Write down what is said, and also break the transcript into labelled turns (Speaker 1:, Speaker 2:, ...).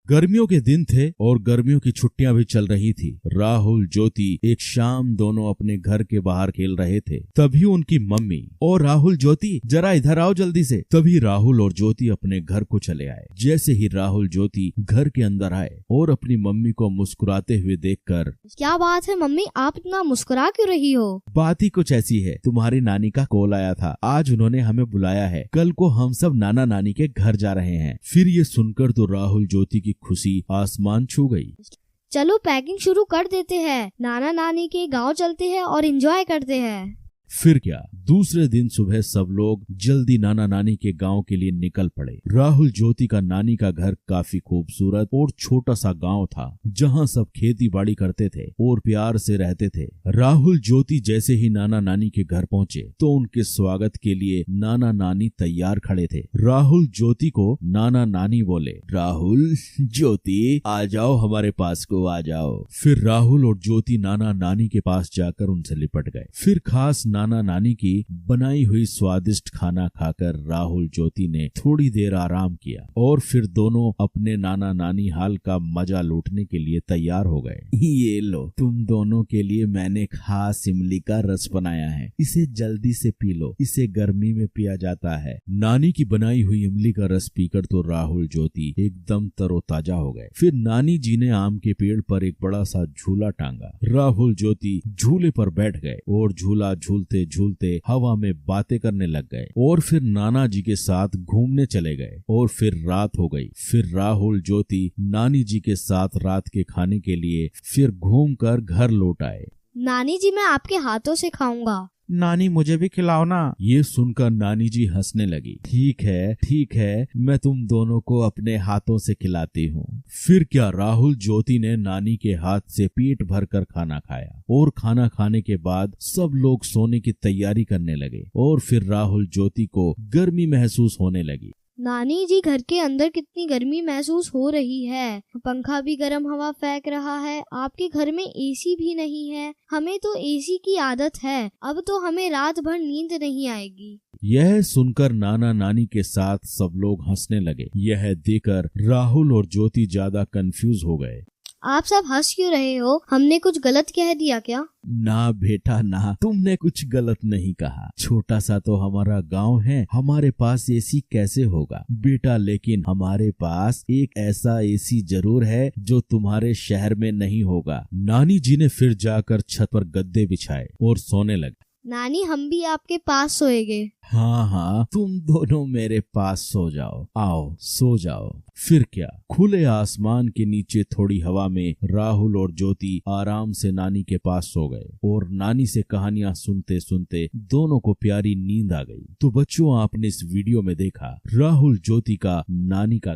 Speaker 1: गर्मियों के दिन थे और गर्मियों की छुट्टियां भी चल रही थी। राहुल ज्योति एक शाम दोनों अपने घर के बाहर खेल रहे थे। तभी उनकी मम्मी और राहुल ज्योति जरा इधर आओ जल्दी से। तभी राहुल और ज्योति अपने घर को चले आए। जैसे ही राहुल ज्योति घर के अंदर आए और अपनी मम्मी को मुस्कुराते हुए देखकर,
Speaker 2: क्या बात है मम्मी, आप इतना मुस्कुरा क्यों रही हो?
Speaker 1: बात ही कुछ ऐसी है, तुम्हारी नानी का कॉल आया था, आज उन्होंने हमें बुलाया है, कल को हम सब नाना नानी के घर जा रहे हैं। फिर ये सुनकर तो राहुल ज्योति की खुशी आसमान छू गई।
Speaker 2: चलो पैकिंग शुरू कर देते हैं, नाना नानी के गांव चलते हैं और एंजॉय करते हैं।
Speaker 1: फिर क्या, दूसरे दिन सुबह सब लोग जल्दी नाना नानी के गांव के लिए निकल पड़े। राहुल ज्योति का नानी का घर काफी खूबसूरत और छोटा सा गांव था, जहां सब खेती बाड़ी करते थे और प्यार से रहते थे। राहुल ज्योति जैसे ही नाना नानी के घर पहुंचे तो उनके स्वागत के लिए नाना नानी तैयार खड़े थे। राहुल ज्योति को नाना नानी बोले, राहुल ज्योति आ जाओ, हमारे पास को आ जाओ। फिर राहुल और ज्योति नाना नानी के पास जाकर उनसे लिपट गए। फिर खास नाना नानी की बनाई हुई स्वादिष्ट खाना खाकर राहुल ज्योति ने थोड़ी देर आराम किया और फिर दोनों अपने नाना नानी हाल का मजा लूटने के लिए तैयार हो गए। ये लो, तुम दोनों के लिए मैंने खास इमली का रस बनाया है, इसे जल्दी से पी लो, इसे गर्मी में पिया जाता है। नानी की बनाई हुई इमली का रस पीकर तो राहुल ज्योति एकदम तरोताजा हो गए। फिर नानी जी ने आम के पेड़ पर एक बड़ा सा झूला टांगा। राहुल ज्योति झूले पर बैठ गए और झूला झूलते झूलते हवा में बातें करने लग गए और फिर नाना जी के साथ घूमने चले गए। और फिर रात हो गई। फिर राहुल ज्योति नानी जी के साथ रात के खाने के लिए फिर घूमकर घर लौट आए।
Speaker 2: नानी जी, मैं आपके हाथों से खाऊंगा।
Speaker 1: नानी मुझे भी खिलाओ ना। ये सुनकर नानी जी हंसने लगी। ठीक है, मैं तुम दोनों को अपने हाथों से खिलाती हूँ। फिर क्या, राहुल ज्योति ने नानी के हाथ से पेट भरकर खाना खाया और खाना खाने के बाद सब लोग सोने की तैयारी करने लगे और फिर राहुल ज्योति को गर्मी महसूस होने लगी।
Speaker 2: नानी जी, घर के अंदर कितनी गर्मी महसूस हो रही है, पंखा भी गर्म हवा फेंक रहा है, आपके घर में एसी भी नहीं है। हमें तो एसी की आदत है, अब तो हमें रात भर नींद नहीं आएगी।
Speaker 1: यह सुनकर नाना नानी के साथ सब लोग हंसने लगे। यह देखकर राहुल और ज्योति ज्यादा कंफ्यूज हो गए।
Speaker 2: आप सब हंस क्यों रहे हो? हमने कुछ गलत कह दिया क्या?
Speaker 1: ना बेटा ना, तुमने कुछ गलत नहीं कहा। छोटा सा तो हमारा गांव है, हमारे पास एसी कैसे होगा बेटा, लेकिन हमारे पास एक ऐसा एसी जरूर है जो तुम्हारे शहर में नहीं होगा। नानी जी ने फिर जाकर छत पर गद्दे बिछाए और सोने लगे।
Speaker 2: नानी, हम भी आपके पास सोएंगे।
Speaker 1: हाँ, तुम दोनों मेरे पास सो जाओ, आओ सो जाओ। फिर क्या, खुले आसमान के नीचे थोड़ी हवा में राहुल और ज्योति आराम से नानी के पास सो गए और नानी से कहानियां सुनते सुनते दोनों को प्यारी नींद आ गई। तो बच्चों, आपने इस वीडियो में देखा राहुल ज्योति का नानी का